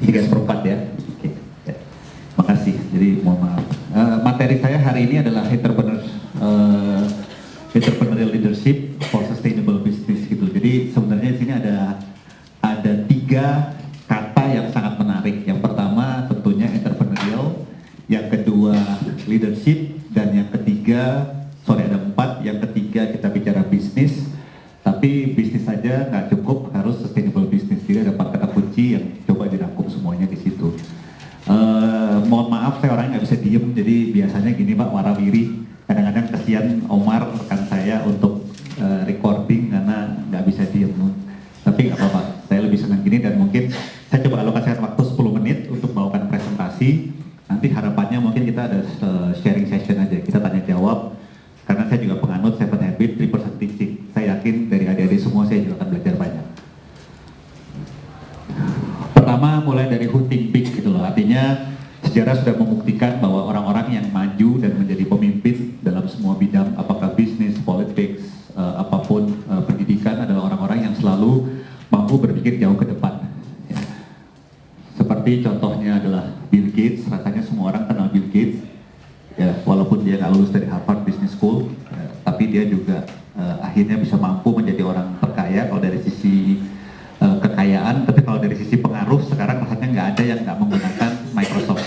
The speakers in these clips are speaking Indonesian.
3/4 ya. Oke. Ya. Makasih. Jadi mohon maaf. Materi saya hari ini adalah entrepreneurial leadership for sustainable business gitu. Jadi sebenarnya di sini ada 3 kata yang sangat menarik. Yang pertama tentunya entrepreneurial, yang kedua leadership, dan yang ketiga ada 4. Yang ketiga kita bicara bisnis. Tapi bisnis saja nggak cukup, harus sustainable business. Jadi ada 4 kata kunci yang coba dirangkum semuanya di situ. Mohon maaf, saya orangnya nggak bisa diem, jadi biasanya gini Pak, warawiri. Kadang-kadang kesian Omar rekan saya untuk recording karena nggak bisa diem. Tapi nggak apa-apa, saya lebih senang gini dan mungkin saya coba alokasikan waktu 10 menit untuk membawakan presentasi. Nanti harapannya mungkin kita ada sharing session aja, kita tanya jawab. Karena saya juga penganut 7 habit, 3% teaching. Saya yakin dari adik-adik semua saya juga akan belajar banyak. Pertama mulai dari who think big gitu loh, artinya sejarah sudah membuktikan bahwa orang-orang yang maju dan menjadi pemimpin dalam semua bidang, apakah bisnis, politics, apapun pendidikan, adalah orang-orang yang selalu mampu berpikir jauh ke depan. Ya. Seperti contohnya adalah Bill Gates, rasanya semua orang kenal Bill Gates. Ya, walaupun dia nggak lulus dari Harvard Business School, tapi dia juga akhirnya bisa mampu menjadi orang terkaya kalau dari sisi kekayaan. Tapi kalau dari sisi pengaruh, sekarang rasanya nggak ada yang nggak menggunakan Microsoft.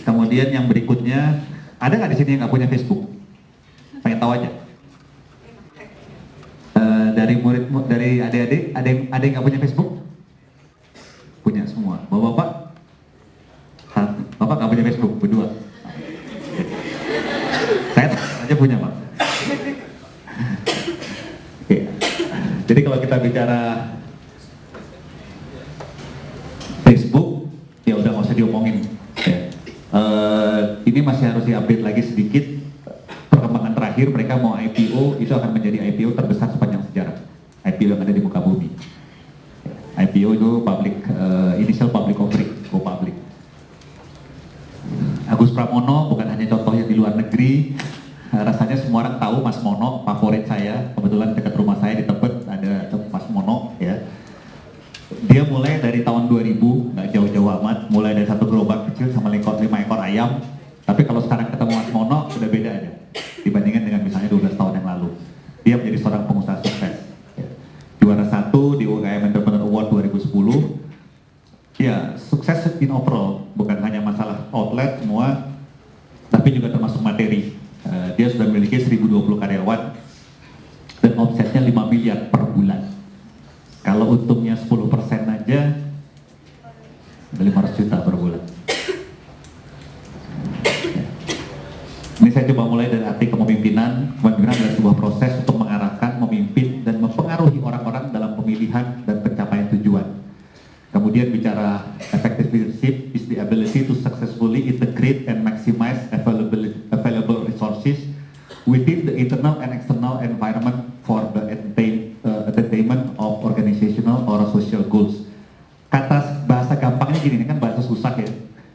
Kemudian yang berikutnya, ada nggak di sini yang nggak punya Facebook? Pengen tahu aja. Dari adik-adik, ada yang nggak punya Facebook? Punya semua. Bapak-bapak? Bapak nggak punya Facebook, berdua. Saya aja punya Pak. Oke. Jadi kalau kita bicara Facebook, ya udah nggak usah diomongin. Ya. Ini masih harus diupdate lagi sedikit. Perkembangan terakhir mereka mau IPO, itu akan menjadi IPO terbesar sepanjang sejarah. IPO yang ada di muka bumi. IPO itu initial public offering, go public. Agus Pramono bukan hanya contoh yang di luar negeri, rasanya semua orang tahu Mas Mono, favorit saya. Kebetulan dekat rumah saya di Tebet ada Mas Mono ya. Dia mulai dari tahun 2000, nggak jauh-jauh amat, mulai dari satu gerobak kecil sama 5 ekor ayam. Tapi kalau sekarang ketemu Mas Mono udah beda aja dibandingkan dengan misalnya 12 tahun yang lalu. Dia menjadi seorang pengusaha sukses. Juara 1 di UMKM Entrepreneur Award 2010. Ya, sukses in overall, bukan hanya masalah outlet semua, tapi juga termasuk materi. Dia sudah memiliki 1020 karyawan dan omsetnya 5 miliar per bulan. Kalau untungnya 10% aja, ada 500 juta per bulan. Ini saya coba mulai dari arti kepemimpinan. Kepemimpinan adalah sebuah proses untuk mengarahkan, memimpin, dan mempengaruhi orang-orang dalam pemilihan dan pencapaian tujuan. Kemudian bicara effective leadership is the ability to successfully integrate and maximize available resources within the internal and external environment for the attainment of organizational or social goals. Kata bahasa gampangnya gini, ini kan bahasa susah ya.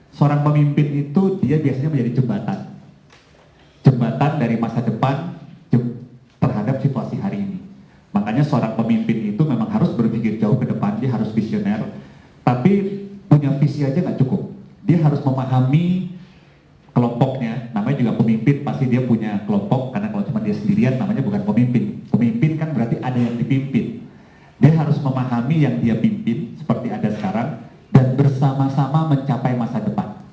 Seorang pemimpin itu dia biasanya menjadi jembatan dari masa depan terhadap situasi hari ini. Makanya seorang pemimpin itu memang harus berpikir jauh ke depan, dia harus visioner. Tapi punya visi aja nggak cukup. Dia harus memahami kelompoknya. Namanya juga pemimpin, pasti dia punya kelompok. Karena kalau cuma dia sendirian, namanya bukan pemimpin. Pemimpin kan berarti ada yang dipimpin. Dia harus memahami yang dia pimpin, seperti ada sekarang, dan bersama-sama mencapai masa depan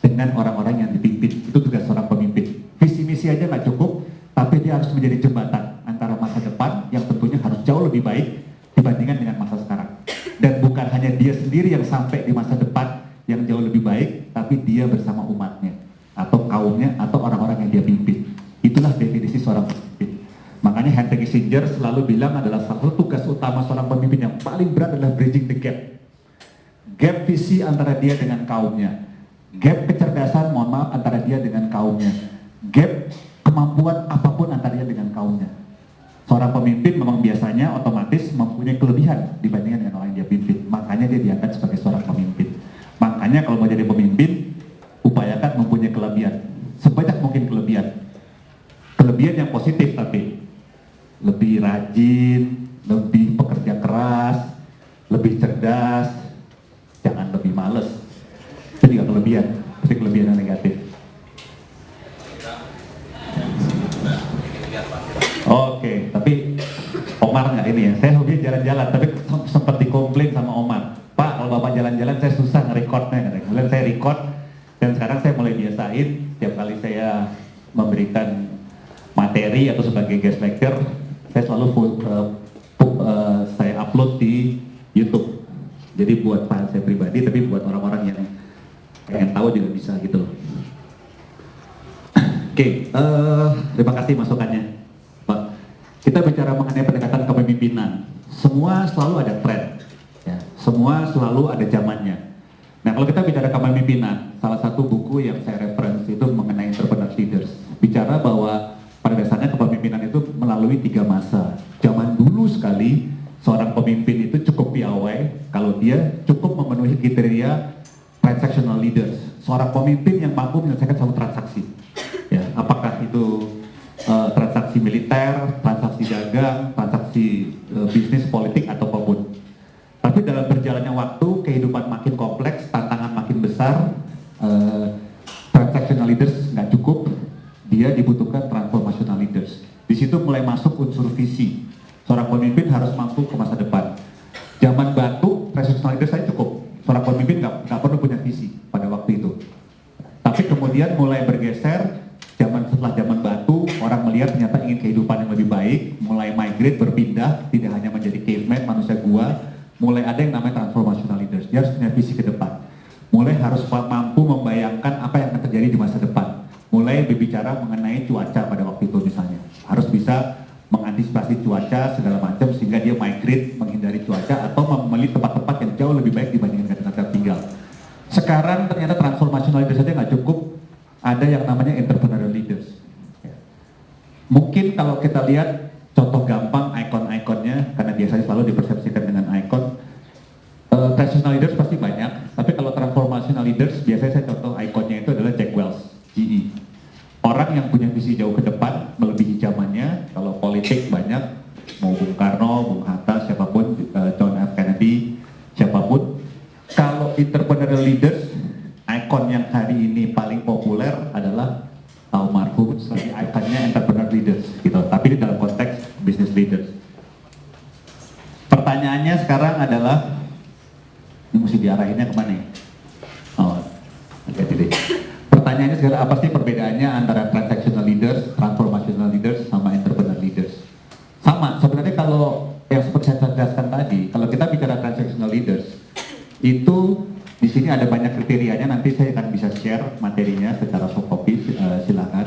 dengan orang-orang yang dipimpin. Itu tugas seorang pemimpin. Visi misi aja nggak cukup, tapi dia harus menjadi jembatan antara masa depan yang tentunya harus jauh lebih baik dibandingkan dengan masa sekarang. Dan bukan hanya dia sendiri yang sampai di masa depan yang jauh lebih baik, tapi dia bersama umatnya atau kaumnya atau orang-orang yang dia pimpin. Itulah definisi seorang pemimpin. Makanya Henry Kissinger selalu bilang adalah salah satu tugas utama seorang pemimpin yang paling berat adalah bridging the gap. Gap visi antara dia dengan kaumnya, gap kecerdasan, mohon maaf, antara dia dengan kaumnya, gap kemampuan apapun antara dia dengan kaumnya. Seorang pemimpin memang biasanya otomatis mempunyai kelebihan dibandingkan dengan orang yang dia pimpin. Makanya dia diangkat sebagai seorang pemimpin. Makanya kalau mau jadi pemimpin, upayakan mempunyai kelebihan. Sebanyak mungkin kelebihan. Kelebihan yang positif tapi lebih rajin, lebih pekerja keras, lebih cerdas, cerdas, jangan lebih males. Itu juga kelebihan, tapi kelebihan yang negatif. Oke, tapi Omar nggak ini ya, saya hobi jalan-jalan, tapi sempat dikomplain sama Omar, Pak kalau Bapak jalan-jalan saya susah nge-recordnya, kemudian saya record, dan sekarang saya mulai biasain, setiap kali saya memberikan materi atau sebagai guest lecture, saya selalu saya upload di YouTube. Jadi buat file saya pribadi, tapi buat orang-orang yang pengen tahu juga bisa gitu. Oke, terima kasih masukannya, Pak. Kita bicara mengenai pendekatan kepemimpinan. Semua selalu ada tren, ya. Semua selalu ada zamannya. Nah, kalau kita bicara kepemimpinan, salah satu buku yang saya referensi itu mengenai entrepreneur leaders. Bicara bahwa pada dasarnya kepemimpinan itu melalui 3 masa. Zaman dulu sekali, seorang pemimpin itu cukup piawai kalau dia cukup memenuhi kriteria transactional leaders. Seorang pemimpin yang mampu menyelesaikan satu transaksi. Ya, apakah itu transaksi militer, transaksi dagang, transaksi bisnis, politik, atau apapun. Tapi dalam berjalannya waktu, kehidupan makin kompleks, tantangan makin besar, transactional leaders nggak cukup, dia dibutuhkan transformational leaders. Di situ mulai masuk unsur visi. Seorang pemimpin harus mampu ke masa depan. Zaman batu, transactional leaders saya cukup. Seorang pemimpin nggak perlu punya visi pada waktu itu. Tapi kemudian mulai bergeser, setelah zaman batu, orang melihat ternyata ingin kehidupan yang lebih baik, mulai migrate, berpindah, tidak hanya menjadi caveman, manusia gua, mulai ada yang namanya transformational leaders. Dia harus punya visi ke depan. Mulai harus mampu membayangkan apa yang akan terjadi di masa depan. Mulai berbicara mengenai cuaca pada waktu itu misalnya. Harus bisa mengantisipasi cuaca segala macam sehingga dia migrate, menghindari cuaca atau memilih tempat-tempat yang jauh lebih baik dibandingkan tempat tinggal. Sekarang ternyata transformational leaders saja nggak cukup, ada yang namanya entrepreneurial leaders. Mungkin kalau kita lihat contoh gampang ikon-ikonnya, karena biasanya selalu dipersepsikan dengan ikon. Traditional leaders pasti banyak, tapi kalau transformational leaders biasanya saya contoh ikonnya itu adalah Jack Welch, GE. Orang yang punya visi jauh ke depan, melebihi zamannya. Kalau politik banyak, mau Bung Karno, Bung Hatta, siapapun, John F. Kennedy, siapapun. Kalau entrepreneurial leaders, ikon yang hari ini paling populer adalah almarhum, ikonnya entrepreneur leaders, gitu. Tapi di dalam konteks business leaders. Pertanyaannya sekarang adalah, ini mesti diarahinnya kemana ya? Oh, oke. Pertanyaannya sekarang apa sih perbedaannya antara transactional leaders, transformational leaders, sama entrepreneur leaders? Sama, sebenarnya kalau yang seperti saya jelaskan tadi, kalau kita bicara transactional leaders, itu di sini ada banyak kriterianya, nanti saya akan bisa share materinya secara soft copy, silakan.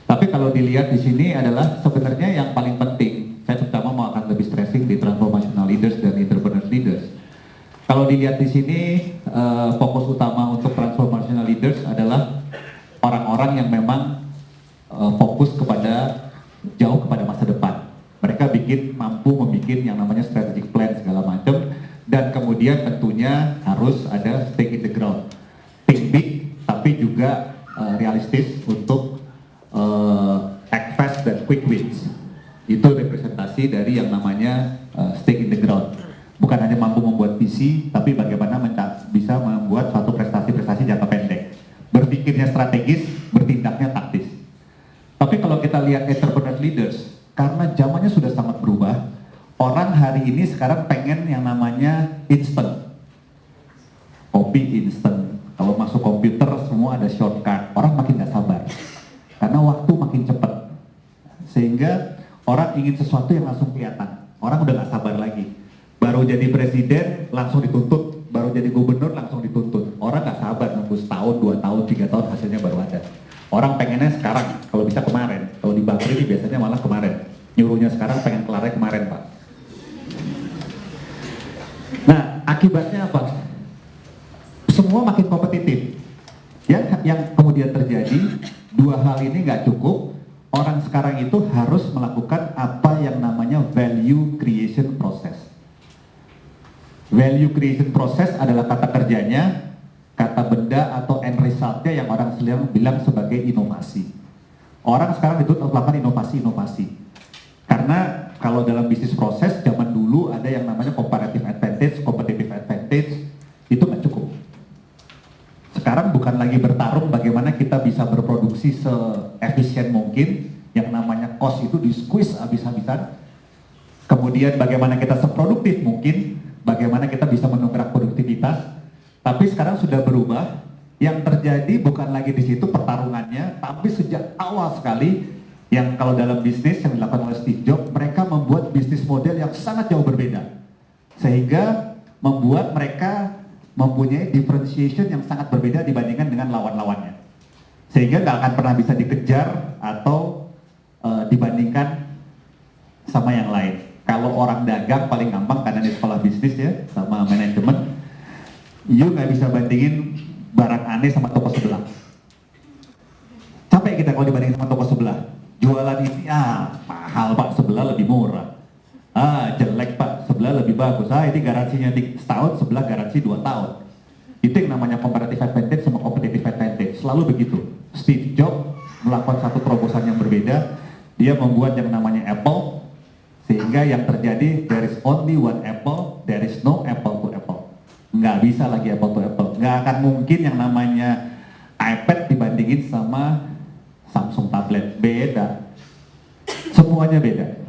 Tapi kalau dilihat di sini adalah sebenarnya yang paling penting, saya terutama mau akan lebih stressing di transformational leaders dan entrepreneur leaders. Kalau dilihat di sini, fokus utama untuk transformational leaders adalah orang-orang yang memang fokus kepada jauh kepada masa depan. Mereka mampu membuat yang namanya strategic plan segala macam, dan kemudian tentunya harus ada stake in the ground, think big, tapi juga realistis untuk act fast dan quick wins. Itu representasi dari yang namanya stake in the ground. Bukan hanya mampu membuat visi, tapi bagaimana bisa membuat suatu prestasi-prestasi jangka pendek. Berpikirnya strategis, bertindaknya taktis. Tapi kalau kita lihat entrepreneur leaders, karena zamannya sudah sangat berubah, orang hari ini sekarang pengen yang namanya instant. Kopi instant. Kalau masuk komputer semua ada shortcut. Orang makin gak sabar. Karena waktu makin cepat. Sehingga orang ingin sesuatu yang langsung kelihatan. Orang udah gak sabar lagi. Baru jadi presiden langsung dituntut, baru jadi gubernur langsung dituntut. Orang gak sabar nunggu setahun, 2 tahun, 3 tahun hasilnya baru ada. Orang pengennya sekarang, kalau bisa kemarin. Kalau di Bakri ini biasanya malah kemarin. Nyuruhnya sekarang, pengen kelarnya kemarin, Pak. Nah, akibatnya apa? Semua makin kompetitif. Yang kemudian terjadi, 2 hal ini nggak cukup. Orang sekarang itu harus melakukan apa yang namanya value creation process. Value creation process adalah kata kerjanya, kata benda atau end resultnya yang orang sering bilang sebagai inovasi. Orang sekarang itu melakukan inovasi-inovasi. Karena kalau dalam bisnis proses, zaman dulu ada yang namanya comparative advantage, competitive advantage. produksi seefisien mungkin, yang namanya cost itu di squeeze habis-habisan. Kemudian bagaimana kita seproduktif mungkin, bagaimana kita bisa mendongkrak produktivitas. Tapi sekarang sudah berubah, yang terjadi bukan lagi di situ pertarungannya, tapi sejak awal sekali, yang kalau dalam bisnis yang dilakukan oleh Steve Jobs, mereka membuat bisnis model yang sangat jauh berbeda. Sehingga membuat mereka mempunyai differentiation yang sangat berbeda dibandingkan dengan lawan-lawannya. Sehingga nggak akan pernah bisa dikejar atau dibandingkan sama yang lain. Kalau orang dagang paling gampang karena di sekolah bisnis ya, sama manajemen, you nggak bisa bandingin barang aneh sama toko sebelah. Capek kita kalau dibandingin sama toko sebelah. Jualan ini, mahal pak, sebelah lebih murah. Jelek pak, sebelah lebih bagus. Ini garansinya setahun, sebelah garansi 2 tahun. Itu yang namanya comparative advantage sama competitive advantage. Selalu begitu. Steve Jobs melakukan satu terobosan yang berbeda. Dia membuat yang namanya Apple, sehingga yang terjadi there is only one Apple, there is no Apple to Apple. Nggak bisa lagi Apple to Apple. Nggak akan mungkin yang namanya iPad dibandingin sama Samsung tablet. Beda. Semuanya beda.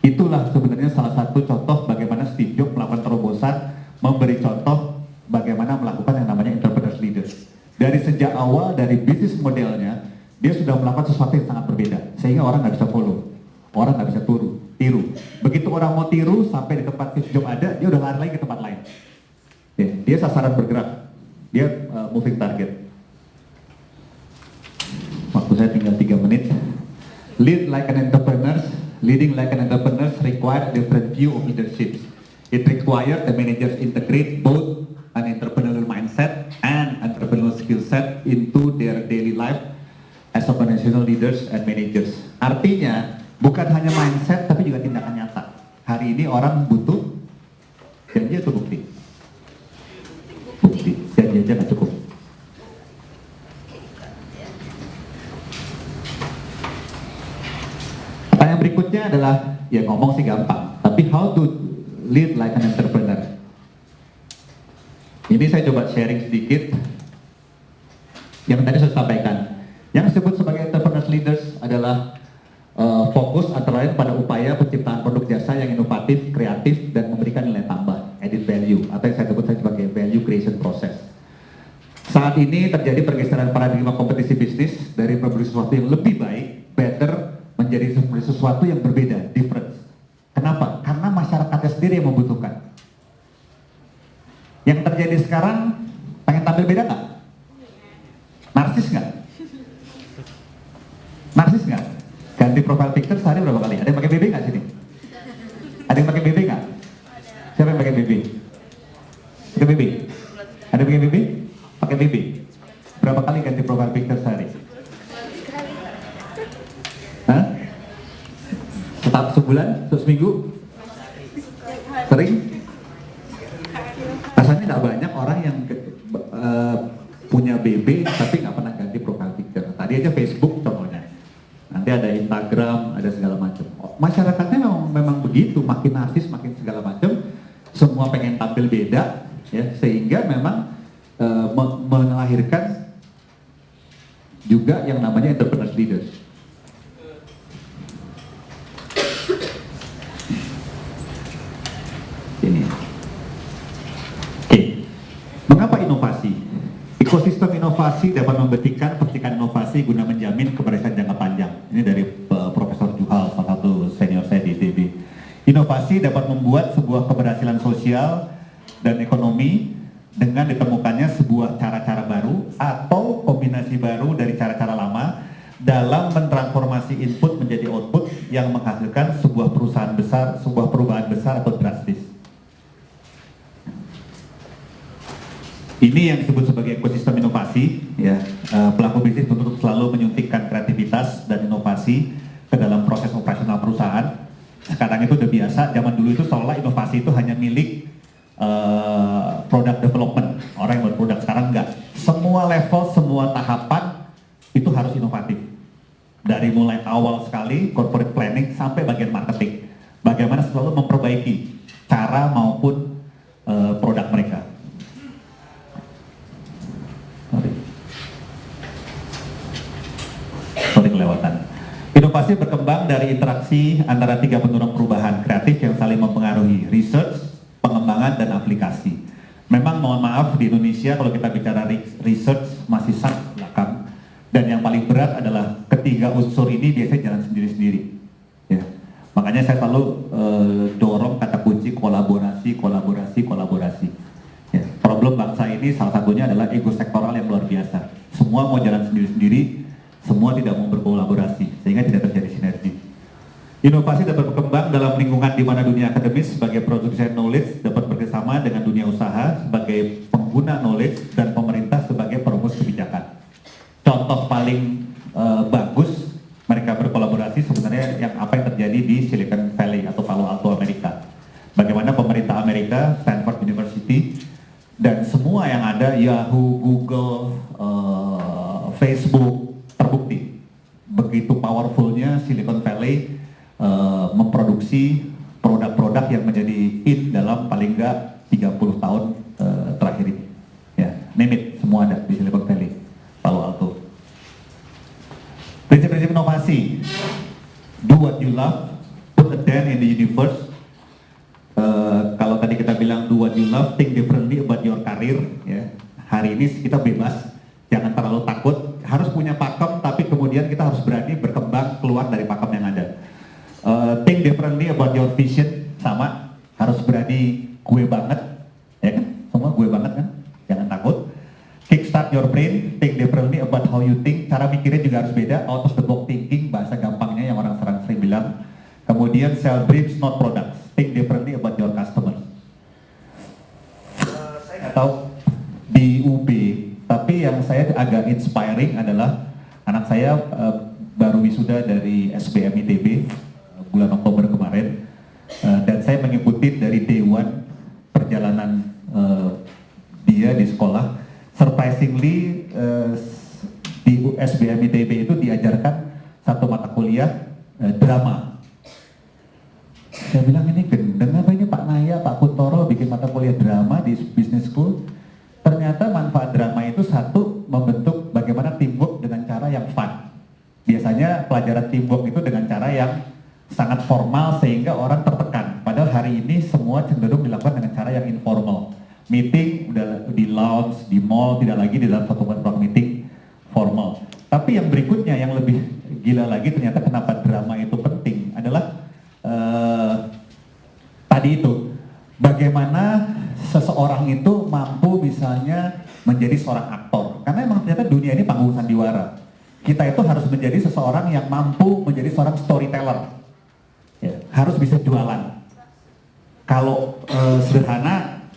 Itulah sebenarnya salah satu contoh bagaimana Steve Jobs melakukan terobosan, memberi contoh bagaimana melakukan yang namanya entrepreneur leader. Dari sejak awal, dari bisnis modelnya, dia sudah melakukan sesuatu yang sangat berbeda, sehingga orang nggak bisa follow, orang nggak bisa tiru. Begitu orang mau tiru, sampai di tempat Steve Jobs ada, dia udah lari lagi ke tempat lain. Dia sasaran bergerak, dia moving target. Waktu saya tinggal 3 menit. Lead like an entrepreneur, leading like an entrepreneur requires a different view of leadership. It requires the managers integrate both an entrepreneurial mindset and entrepreneurial skill set into their daily life as organizational leaders and managers. Artinya, bukan hanya mindset tapi juga tindakan nyata. Hari ini orang butuh janji atau bukti? Bukti, janji aja nggak cukup. Pertanyaan berikutnya adalah, ya ngomong sih gampang, tapi how to lead like an entrepreneur? Ini saya coba sharing sedikit yang tadi saya sampaikan. Yang disebut sebagai entrepreneur leaders adalah fokus antara lain pada upaya penciptaan produk jasa yang inovatif, kreatif, dan memberikan nilai tambah, added value, atau yang saya sebut sebagai value creation process. Saat ini terjadi pergeseran paradigma kompetisi bisnis dari memberi sesuatu yang lebih baik, better, menjadi sesuatu yang berbeda, different. Kenapa? Karena masyarakatnya sendiri yang membutuhkan. Yang terjadi sekarang, pengen tampil beda nggak? Narsis nggak? Narsis nggak? Ganti profile picture sehari berapa kali? Ada yang pakai BB nggak sini? Ada yang pakai BB nggak? Siapa yang pakai BB? Pakai BB? Ada yang pakai BB? Pakai BB? Berapa kali ganti profile picture sehari? Hah? Tetap sebulan? Seminggu? Sering? Rasanya nggak banyak orang yang punya BB tapi nggak pernah ganti profile picture. Tadi aja Facebook contohnya. Nanti ada Instagram, ada segala macam. Masyarakatnya memang begitu, makin narsis, makin segala macam. Semua pengen tampil beda, ya, sehingga memang melahirkan juga yang namanya entrepreneur leaders. Ini. Oke. Mengapa inovasi? Ekosistem inovasi dapat membuktikan percikan inovasi guna menjamin keberhasilan jangka panjang. Ini dari Profesor Juhal, salah satu senior saya di ITB. Inovasi dapat membuat sebuah keberhasilan sosial dan ekonomi dengan ditemukannya sebuah cara-cara baru atau kombinasi baru dari cara-cara lama dalam mentransformasi input menjadi output yang menghasilkan sebuah perusahaan besar, sebuah perubahan besar atau drastis. Ini yang disebut sebagai ekosistem inovasi, ya. Pelaku bisnis untuk selalu menyuntikkan kreativitas dan inovasi ke dalam proses operasional perusahaan. Sekarang itu udah biasa, zaman dulu itu seolah inovasi itu hanya milik product development, orang yang berproduk. Sekarang enggak. Semua level, semua tahapan itu harus inovatif. Dari mulai awal sekali, corporate planning, sampai bagian marketing. Bagaimana selalu memperbaiki cara maupun produk mereka. Inovasi berkembang dari interaksi antara tiga pendorong perubahan kreatif yang saling mempengaruhi: research, pengembangan, dan aplikasi. Memang mohon maaf di Indonesia kalau kita bicara research masih sangat belakang, dan yang paling berat adalah ketiga unsur ini biasanya jalan sendiri-sendiri. Ya. Makanya saya selalu dorong kata kunci kolaborasi, kolaborasi, kolaborasi. Ya. Problem bangsa ini salah satunya adalah ego sektoral yang luar biasa. Semua mau jalan sendiri-sendiri, semua tidak mau berkolaborasi, sehingga tidak terjadi sinergi. Inovasi dapat berkembang dalam lingkungan di mana dunia akademis sebagai produsen knowledge dapat bekerjasama dengan dunia usaha sebagai pengguna knowledge dan pemerintah sebagai perumus kebijakan. Contoh paling bagus mereka berkolaborasi sebenarnya yang apa yang terjadi di Silicon Valley atau Palo Alto Amerika. Bagaimana pemerintah Amerika, Stanford University, dan semua yang ada, Yahoo, Google, Facebook, terbukti begitu powerfulnya Silicon Valley memproduksi produk-produk yang menjadi in dalam paling enggak 30 tahun terakhir ini. Ya, name it, semua ada di Silicon Valley, Palo Alto. Prinsip-prinsip inovasi: do what you love, put a dent in the universe. Kalau tadi kita bilang do what you love, think differently about your career. Ya, hari ini kita bebas, jangan terlalu takut. Harus punya pakem, tapi kemudian kita harus berani berkembang keluar dari pakem yang ada. Think differently about your vision, sama, harus berani gue banget, ya kan? Semua gue banget kan? Jangan takut. Kickstart your brain, think differently about how you think. Cara mikirnya juga harus beda, out of the box thinking, bahasa gampangnya yang orang sering bilang. Kemudian sell dreams, not products. Think differently about your customers. Saya nggak tahu di UB, tapi yang saya agak inspiring adalah anak saya baru wisuda dari SBM ITB bulan Oktober kemarin, dan saya mengikuti dari day one perjalanan dia di sekolah. Surprisingly di SBM ITB itu diajarkan satu mata kuliah drama. Saya bilang ini gendeng apa ini Pak Naya, Pak Kuntoro bikin mata kuliah drama di business school. Ternyata manfaat drama itu satu, membentuk bagaimana teamwork dengan cara yang fun. Biasanya pelajaran teamwork itu dengan cara yang sangat formal sehingga orang tertekan. Padahal hari ini semua cenderung dilakukan dengan cara yang informal. Meeting udah di lounge, di mall, tidak lagi di dalam satu ruang meeting formal. Tapi yang berikutnya yang lebih gila lagi ternyata kenapa drama itu penting adalah tadi itu, bagaimana seseorang itu mampu misalnya menjadi seorang aktor. Karena emang ternyata dunia ini panggung sandiwara. Kita itu harus menjadi seseorang yang mampu menjadi seorang storyteller. Ya, harus bisa jualan. Kalau sederhana,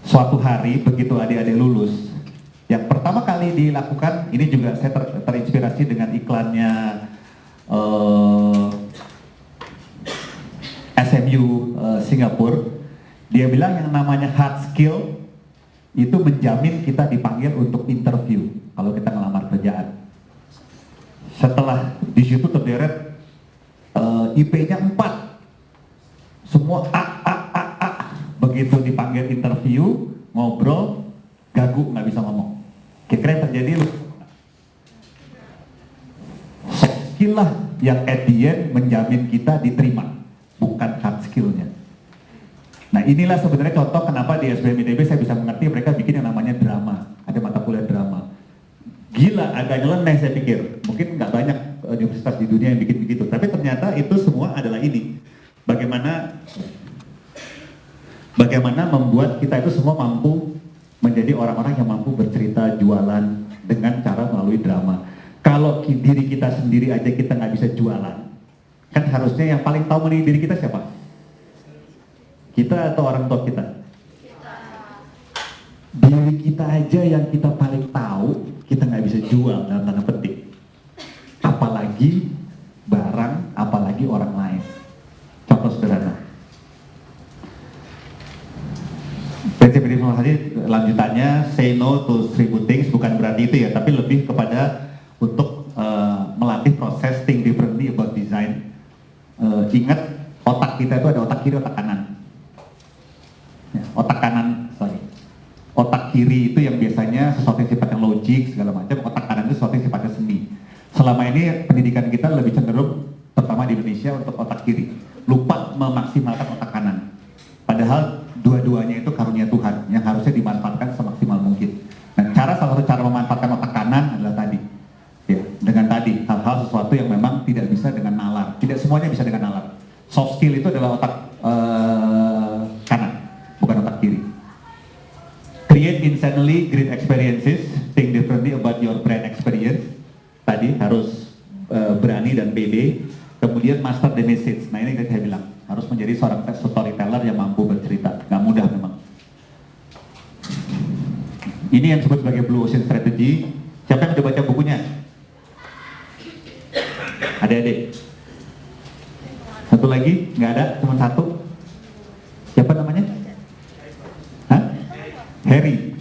suatu hari begitu adik-adik lulus, yang pertama kali dilakukan, ini juga saya terinspirasi dengan iklannya SMU Singapura. Dia bilang yang namanya hard skill itu menjamin kita dipanggil untuk interview kalau kita ngelamar kerjaan. Setelah di situ terderet IP-nya 4, semua A. Begitu dipanggil interview, ngobrol, gagu, nggak bisa ngomong. Kira-kira yang terjadi soft skill lah yang at the end menjamin kita diterima, bukan hard skillnya. Nah inilah sebenarnya contoh kenapa di SBM ITB saya bisa mengerti mereka bikin yang namanya drama, ada mata kuliah drama. Gila, agak nyeleneh saya pikir, mungkin nggak banyak universitas di dunia yang bikin begitu, tapi ternyata itu semua adalah ini. Bagaimana membuat kita itu semua mampu menjadi orang-orang yang mampu bercerita, jualan dengan cara melalui drama. Kalau diri kita sendiri aja kita nggak bisa jualan, kan harusnya yang paling tahu mengenai diri kita siapa? Kita atau orang tua kita? Diri kita aja yang kita paling tahu, kita nggak bisa jual dalam tanda petik. Apalagi barang, apalagi orang lain. Contoh sederhana. Prinsip inovasi lanjutannya, say no to 1000 things, bukan berarti itu ya, tapi lebih kepada untuk melatih proses think differently about design. Ingat, otak kita itu ada otak kiri, otak kanan. Ya, otak kiri itu yang biasanya sesuatu yang sifatnya logik segala macam, otak kanan itu sesuatu yang sifatnya seni. Selama ini pendidikan pendidikan kita lebih cenderung, terutama di Indonesia, untuk otak kiri, lupa memaksimalkan otak kanan. Padahal dua-duanya itu karunia Tuhan yang harusnya dimanfaatkan semaksimal mungkin. Nah, salah satu cara memanfaatkan otak kanan adalah tadi, ya, dengan tadi hal-hal sesuatu yang memang tidak bisa dengan nalar. Tidak semuanya bisa dengan nalar. Soft skill itu adalah otak kanan, bukan otak kiri. Create insanely great experiences, think differently about your brand experience. Tadi harus berani dan pede. Kemudian master the message. Nah, ini yang saya bilang, harus menjadi seorang storyteller yang mampu bercerita. Nggak mudah memang. Ini yang disebut sebagai Blue Ocean Strategy. Siapa yang udah baca bukunya? Adik-adik? Satu lagi? Nggak ada? Cuma satu? Siapa namanya? Hah? Harry?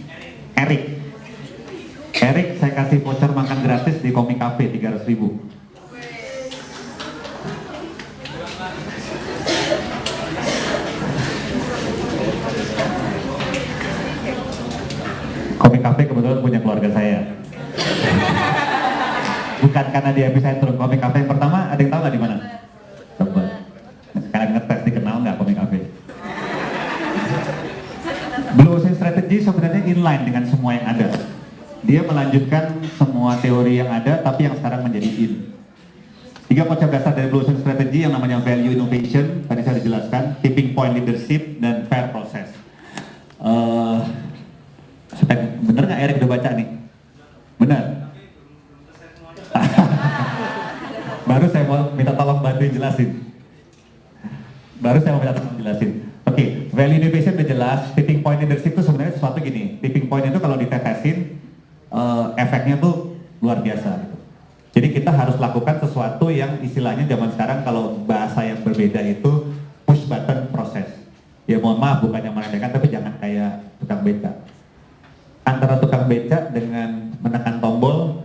Eric, saya kasih voucher makan gratis di Komik Cafe 300.000. Komik Cafe kebetulan punya keluarga saya. Bukan karena dia epicentrum. Komik Cafe yang pertama, ada yang tahu nggak di mana? Coba. Kalian ngetes dikenal nggak Komik Cafe? Blue Ocean Strategy sebenarnya inline dengan semua yang ada. Dia melanjutkan semua teori yang ada, tapi yang sekarang menjadi in. 3 konsep dasar dari Blue Ocean Strategy yang namanya value innovation, tadi saya dijelaskan, tipping point leadership, dan fair process. Bener nggak Eric udah baca nih? Bener? Baru saya mau minta tolong bantuin jelasin. Oke, value innovation udah jelas. Tipping point leadership itu sebenarnya sesuatu gini. Tipping point itu kalau ditetesin, efeknya tuh luar biasa gitu. Jadi kita harus lakukan sesuatu yang istilahnya zaman sekarang kalau bahasa yang berbeda itu push button proses. Ya mohon maaf bukannya meremehkan, tapi jangan kayak tukang beca. Antara tukang beca dengan menekan tombol,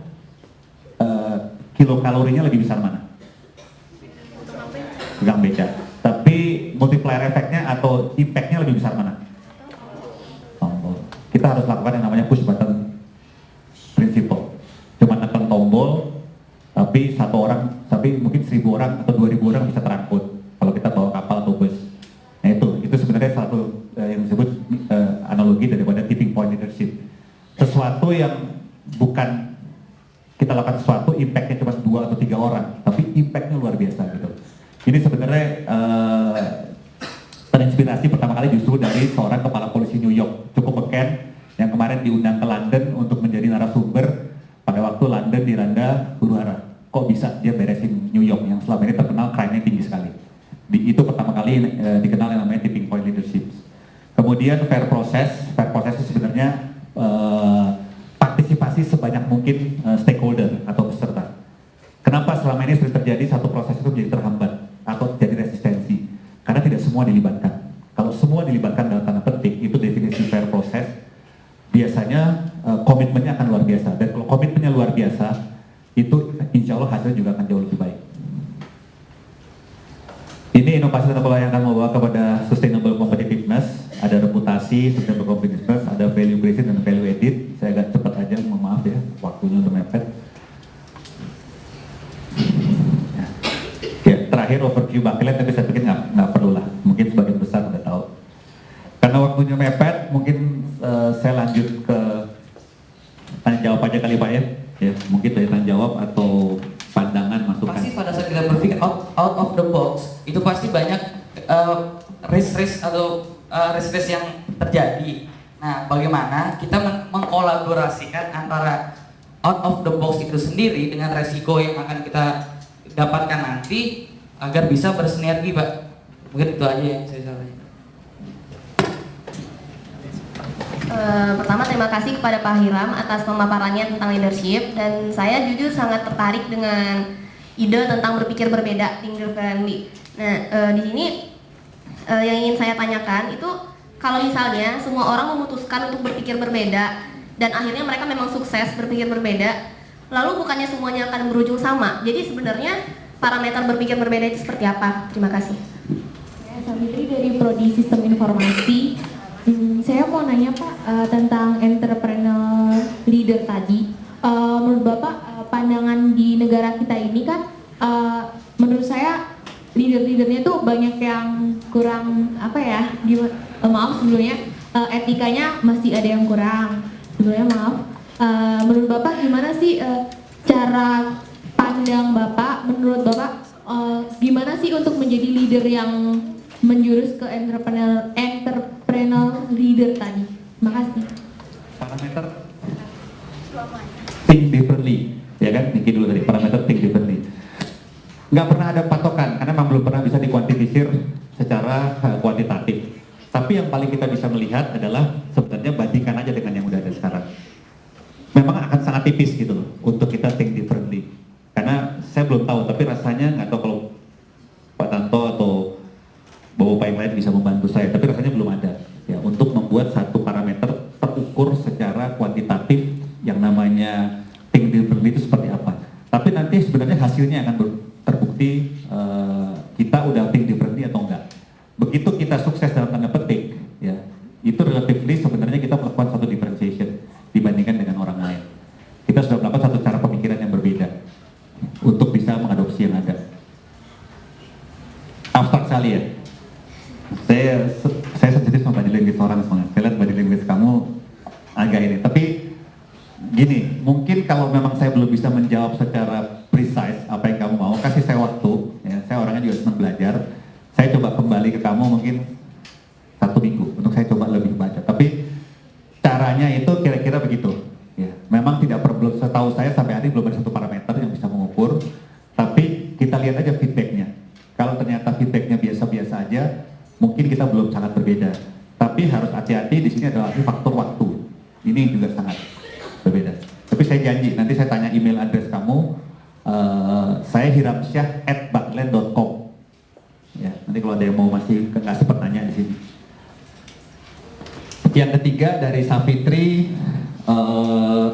kilokalorinya lebih besar mana? Tukang beca. Tapi multiplier efeknya atau impactnya lebih besar mana? Tombol. Kita harus lakukan yang namanya push button principle. Cuma tekan tombol, tapi mungkin 1.000 orang atau 2.000 orang bisa terangkut kalau kita bawa kapal atau bus. Nah itu sebenarnya satu yang disebut analogi daripada tipping point leadership. Sesuatu yang bukan kita lakukan sesuatu, impactnya cuma 2 atau 3 orang, tapi impactnya luar biasa gitu. Ini sebenarnya terinspirasi pertama kali justru dari seorang kepala polisi New York, cukup beken, yang kemarin diundang ke London untuk menjadi narasumber pada waktu London dilanda huru-hara. Kok bisa dia beresin New York yang selama ini terkenal crime-nya tinggi sekali. Itu pertama kali dikenal yang namanya tipping point leadership. Kemudian fair process itu sebenarnya partisipasi sebanyak mungkin stakeholder atau peserta. Kenapa selama ini sering terjadi satu proses itu menjadi terhambat atau jadi resistensi? Karena tidak semua dilibatkan. Kalau semua dilibatkan dalam tanda petik, itu definisi fair process, biasanya komitmennya akan luar biasa. Dan kalau komitmennya luar biasa, itu insya Allah hasilnya juga akan jauh lebih baik. Ini inovasi sustainable yang akan membawa kepada sustainable competitiveness. Ada reputasi, sustainable competitiveness, ada value creation dan value added. Saya agak cepat aja, mohon maaf ya, waktunya udah mepet. Ya, terakhir overview Bakilan, tapi saya pikir nggak perlu lah. Mungkin sebagian besar udah tahu. Karena waktunya mepet, mungkin saya lanjut ke tanya jawab aja kali Pak ya. Ya, mungkin dari tanya jawab atau pandangan masukan. Pasti pada saat kita berpikir out of the box, itu pasti banyak risk atau risk yang terjadi. Nah, bagaimana kita mengkolaborasikan antara out of the box itu sendiri dengan resiko yang akan kita dapatkan nanti agar bisa bersinergi, Pak. Mungkin itu aja yang saya sampaikan. Pertama terima kasih kepada Pak Hiram atas pemaparannya tentang leadership, dan saya jujur sangat tertarik dengan ide tentang berpikir berbeda, think differently. Nah, di sini yang ingin saya tanyakan itu, kalau misalnya semua orang memutuskan untuk berpikir berbeda dan akhirnya mereka memang sukses berpikir berbeda, lalu bukannya semuanya akan berujung sama. Jadi sebenarnya parameter berpikir berbeda itu seperti apa? Terima kasih. Saya Savitri dari Prodi Sistem Informasi. Saya mau nanya Pak tentang entrepreneur leader tadi. Menurut Bapak pandangan di negara kita ini kan menurut saya leader-leadernya tuh banyak yang kurang apa ya, maaf sebelumnya, etikanya masih ada yang kurang. Sebelumnya maaf. Menurut Bapak gimana sih cara pandang Bapak? Menurut Bapak gimana sih untuk menjadi leader yang menjurus ke entrepreneur leader tadi? Makasih. Parameter think differently, ya kan? Niki dulu tadi parameter think differently. Nggak pernah ada patokan karena memang belum pernah bisa dikuantifikasir secara kuantitatif. Tapi yang paling kita bisa melihat adalah sebenarnya bandingkan aja dengan yang udah ada sekarang. Memang akan sangat tipis gitu loh untuk kita think differently. Karena saya belum tahu, tapi rasanya nggak tahu kalau Pak Tanto atau Bapak yang lain bisa membantu saya, tapi rasanya belum ada ya untuk membuat satu parameter terukur secara kuantitatif yang namanya think differently itu seperti apa. Tapi nanti sebenarnya hasilnya akan terbukti kita udah think differently atau enggak. Begitu kita sukses dalam tanda petik, ya itu relatively sebenarnya kita melakukan satu differentiation dibandingkan dengan orang lain. Kita sudah melakukan satu cara pemikiran yang berbeda untuk bisa mengadopsi yang ada. Abstrak sekali ya. Saya sensitif sama body language orang semuanya. Saya lihat body language kamu agak ini. Tapi gini, mungkin kalau memang saya belum bisa menjawab secara precise apa yang kamu mau, kasih saya waktu. Ya, saya orangnya juga senang belajar. Saya coba kembali ke kamu mungkin 1 minggu untuk saya coba lebih baca. Tapi caranya itu kira-kira begitu. Ya, memang tidak perlu, setahu saya sampai hari belum ada satu parameter yang bisa mengukur. Tapi kita lihat aja feedbacknya. Kalau ternyata feedbacknya biasa-biasa aja, mungkin kita belum sangat berbeda. Tapi harus hati-hati di sini adalah faktor waktu. Ini juga sangat berbeda. Tapi saya janji nanti saya tanya email address kamu. Saya hiramsyah@baklen.com. Ya, nanti kalau ada yang mau masih nggak sempat nanya di sini. Yang ketiga dari Safitri,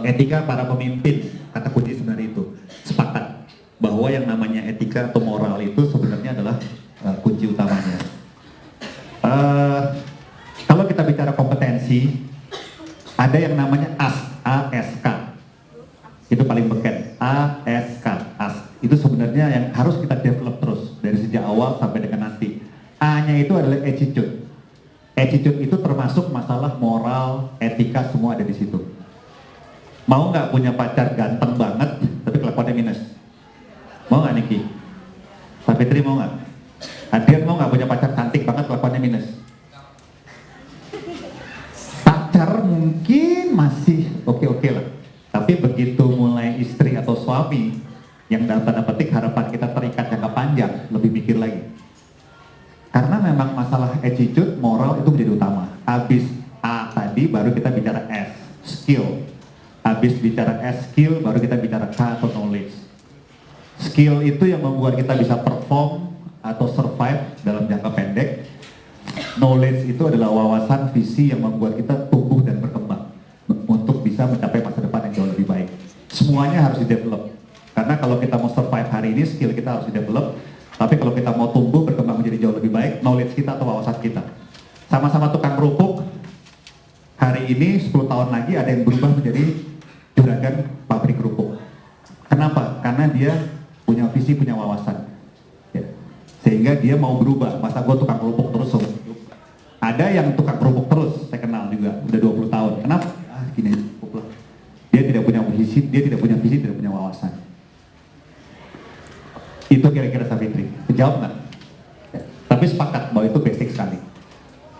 etika para pemimpin, kata kunci sebenarnya itu sepakat bahwa yang namanya etika atau moral itu sebenarnya adalah kunci utamanya. Kalau kita bicara kompetensi, ada yang namanya ASK, itu paling beken. ASK, itu sebenarnya yang harus kita develop terus dari sejak awal sampai dengan nanti. A-nya itu adalah attitude. Attitude itu termasuk masalah moral, etika, semua ada di situ. Mau nggak punya pacar ganteng banget, tapi kelakuannya minus? Mau nggak Niki? Safitri mau nggak? Adian mau nggak punya pacar cantik banget, kelakuannya minus? Pacar mungkin masih oke-oke lah. Tapi begitu mulai istri atau suami, yang dalam tanda petik harapan kita terikat jangka panjang, lebih mikir lagi. Karena memang masalah attitude, moral itu menjadi utama. Habis A tadi, baru kita bicara S, skill. Habis bicara S, skill, baru kita bicara K atau knowledge. Skill itu yang membuat kita bisa perform atau survive dalam jangka pendek. Knowledge itu adalah wawasan, visi yang membuat kita tumbuh dan berkembang untuk bisa mencapai masa depan yang jauh lebih baik. Semuanya harus di-develop. Karena kalau kita mau survive hari ini, skill kita harus di-develop. Tapi kalau kita mau tumbuh, berkembang menjadi jauh lebih baik, knowledge kita atau wawasan kita. Sama-sama tukang kerupuk, hari ini 10 tahun lagi ada yang berubah menjadi juragan pabrik kerupuk. Kenapa? Karena dia punya visi, punya wawasan. Ya. Sehingga dia mau berubah. Masa gue tukang kerupuk terus? Ada yang tukang kerupuk terus, saya kenal juga, udah 20 tahun. Kenapa? Gini, cukup lah. Dia tidak punya visi, tidak punya wawasan. Itu kira-kira Safitri. Jawab nggak? Ya. Tapi sepakat bahwa itu basic sekali.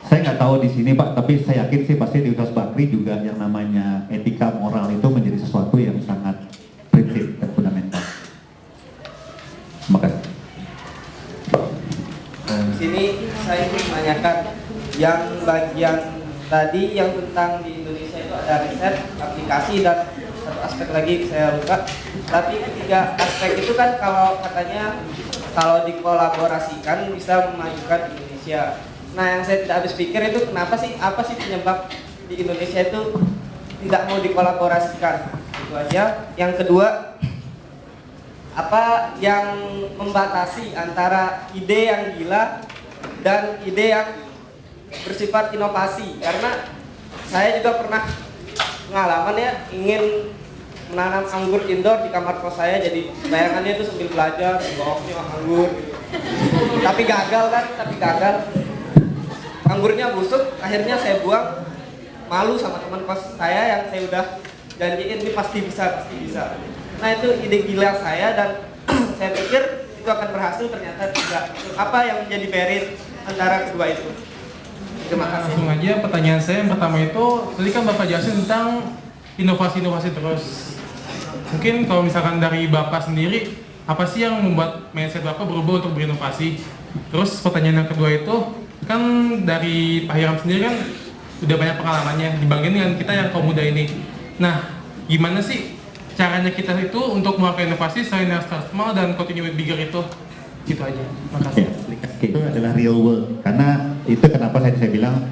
Saya nggak tahu di sini Pak, tapi saya yakin sih pasti di Universitas Bakri juga yang namanya etika moral itu menjadi sesuatu yang sangat prinsip dan fundamental. Terima kasih. Di sini saya ingin menanyakan yang bagian tadi yang tentang di Indonesia itu ada riset, aplikasi, dan satu aspek lagi saya lupa. Tapi ketiga aspek itu kan kalau katanya kalau dikolaborasikan bisa memajukan Indonesia. Nah, yang saya tidak habis pikir itu kenapa sih, apa sih penyebab di Indonesia itu tidak mau dikolaborasikan? Itu aja. Yang kedua, apa yang membatasi antara ide yang gila dan ide yang bersifat inovasi? Karena saya juga pernah pengalaman ya ingin menanam anggur indoor di kamar kos saya, jadi bayangannya itu sambil belajar bawahnya anggur. Tapi gagal kan, anggurnya busuk, akhirnya saya buang. Malu sama teman kos saya yang saya udah janjiin ini pasti bisa. Nah itu ide gila saya dan saya pikir itu akan berhasil, ternyata tidak. Apa yang menjadi barrier antara kedua itu? Terima kasih. Langsung aja pertanyaan saya yang pertama itu, tadi kan Bapak jelasin tentang inovasi terus. Mungkin kalau misalkan dari Bapak sendiri, apa sih yang membuat mindset Bapak berubah untuk berinovasi? Terus pertanyaan yang kedua itu, kan dari Pak Hiram sendiri kan udah banyak pengalamannya dibandingin dengan kita yang kaum muda ini. Nah, gimana sih caranya kita itu untuk melakukan inovasi selain yang start small dan continue with bigger itu? Gitu aja. Makasih. Oke, itu adalah real world. Karena itu kenapa saya bilang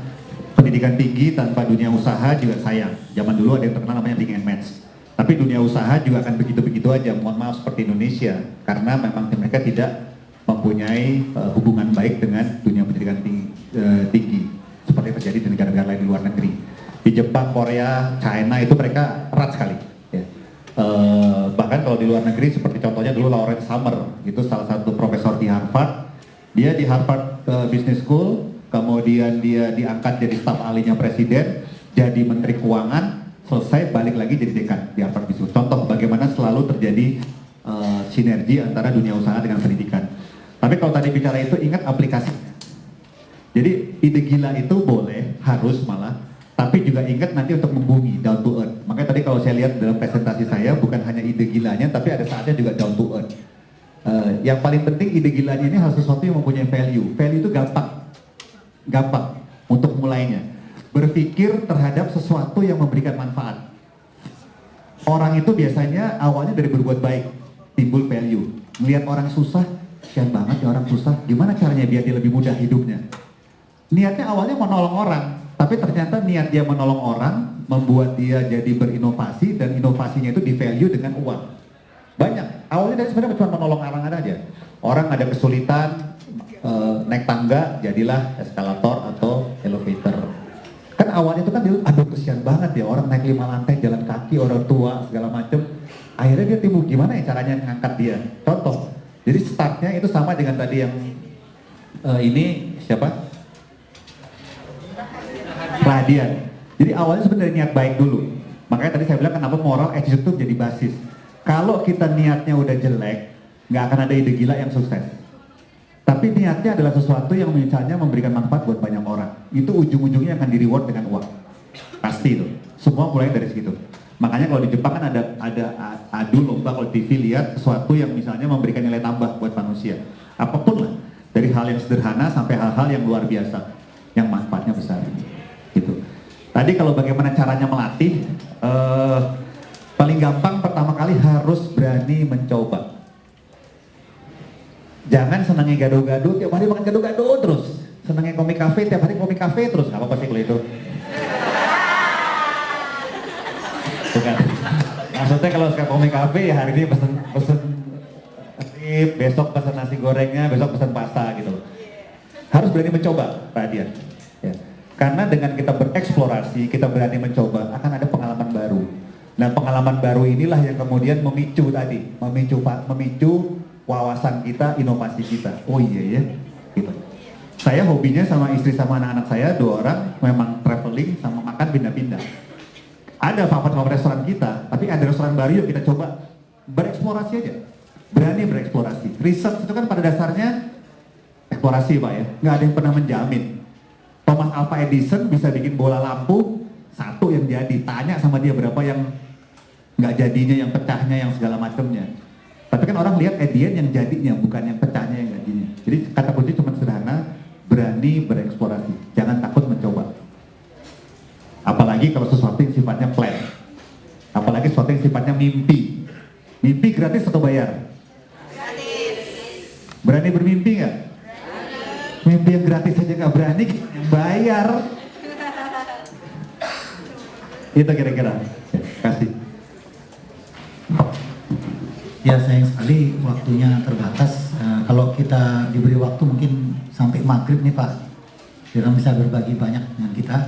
pendidikan tinggi tanpa dunia usaha juga sayang. Zaman dulu ada yang terkenal namanya Big and Match. Tapi dunia usaha juga akan begitu-begitu aja. Mohon maaf seperti Indonesia, karena memang mereka tidak mempunyai hubungan baik dengan dunia pendidikan tinggi seperti yang terjadi di negara-negara lain di luar negeri. Di Jepang, Korea, China itu mereka erat sekali. Ya. Bahkan kalau di luar negeri seperti contohnya dulu Lawrence Summers, itu salah satu profesor di Harvard. Dia di Harvard Business School, kemudian dia diangkat jadi staf ahlinya presiden, jadi menteri keuangan, selesai balik lagi jadi dekan di Harvard Business School. Contoh bagaimana selalu terjadi sinergi antara dunia usaha dengan pendidikan. Tapi kalau tadi bicara itu ingat aplikasinya. Jadi ide gila itu boleh, harus malah, tapi juga ingat nanti untuk membumi, down to earth. Makanya tadi kalau saya lihat dalam presentasi saya bukan hanya ide gilanya, tapi ada saatnya juga down to earth. Yang paling penting ide gilanya ini harus sesuatu yang mempunyai value. Value itu gampang untuk mulainya. Berpikir terhadap sesuatu yang memberikan manfaat. Orang itu biasanya awalnya dari berbuat baik, timbul value. Melihat orang susah, kasihan banget ya orang susah, gimana caranya biar dia lebih mudah hidupnya. Niatnya awalnya menolong orang, tapi ternyata niat dia menolong orang membuat dia jadi berinovasi, dan inovasinya itu di value dengan uang. Banyak, awalnya dari sebenarnya cuma menolong orang aja. Orang ada kesulitan naik tangga, jadilah eskalator atau elevator. Kan awalnya itu kan dia, aduh kesian banget ya orang naik 5 lantai jalan kaki, orang tua segala macem. Akhirnya dia timbul gimana ya caranya ngangkat dia. Contoh, jadi startnya itu sama dengan tadi yang ini siapa? Radian. Jadi awalnya sebenarnya niat baik dulu. Makanya tadi saya bilang kenapa moral attitude itu jadi basis. Kalau kita niatnya udah jelek, nggak akan ada ide gila yang sukses. Tapi niatnya adalah sesuatu yang misalnya memberikan manfaat buat banyak orang. Itu ujung-ujungnya akan di reward dengan uang. Pasti itu. Semua mulai dari situ. Makanya kalau di Jepang kan ada adu lomba kalau TV lihat sesuatu yang misalnya memberikan nilai tambah buat manusia. Apapun lah. Dari hal yang sederhana sampai hal-hal yang luar biasa. Yang manfaatnya besar. Gitu. Tadi kalau bagaimana caranya melatih, paling gampang pertama kali harus berani mencoba. Jangan senangnya gado-gado, tiap hari makan gado-gado terus. Senangnya komik kafe, tiap hari komik kafe terus. Gak apa-apa sih kalau itu. Bukan. Maksudnya kalau suka komik kafe ya hari ini pesen besok pesen nasi gorengnya, besok pesen pasta gitu. Harus berani mencoba, Radian. Ya. Karena dengan kita bereksplorasi, kita berani mencoba, akan ada pengalaman baru. Nah, pengalaman baru inilah yang kemudian memicu wawasan kita, inovasi kita. Oh iya ya, gitu. Saya hobinya sama istri sama anak-anak saya 2 orang memang traveling sama makan pindah-pindah. Ada favorit restoran kita, tapi ada restoran baru yuk kita coba bereksplorasi aja. Berani bereksplorasi. Research itu kan pada dasarnya eksplorasi Pak ya, nggak ada yang pernah menjamin. Thomas Alva Edison bisa bikin bola lampu 1 yang jadi, tanya sama dia berapa yang nggak jadinya, yang pecahnya, yang segala macamnya. Tapi kan orang lihat Edian yang jadinya, bukan yang pecahnya, yang jadinya. Jadi kata kunci cuma sederhana, berani bereksplorasi, jangan takut mencoba. Apalagi kalau sesuatu yang sifatnya plan, apalagi sesuatu yang sifatnya mimpi. Mimpi gratis atau bayar? Gratis. Berani bermimpi nggak? Mimpi yang gratis aja nggak berani, yang bayar. Itu kira-kira. Ya, kasih. Ya sayang sekali waktunya terbatas. Kalau kita diberi waktu mungkin sampai maghrib nih Pak, Hiram bisa berbagi banyak dengan kita.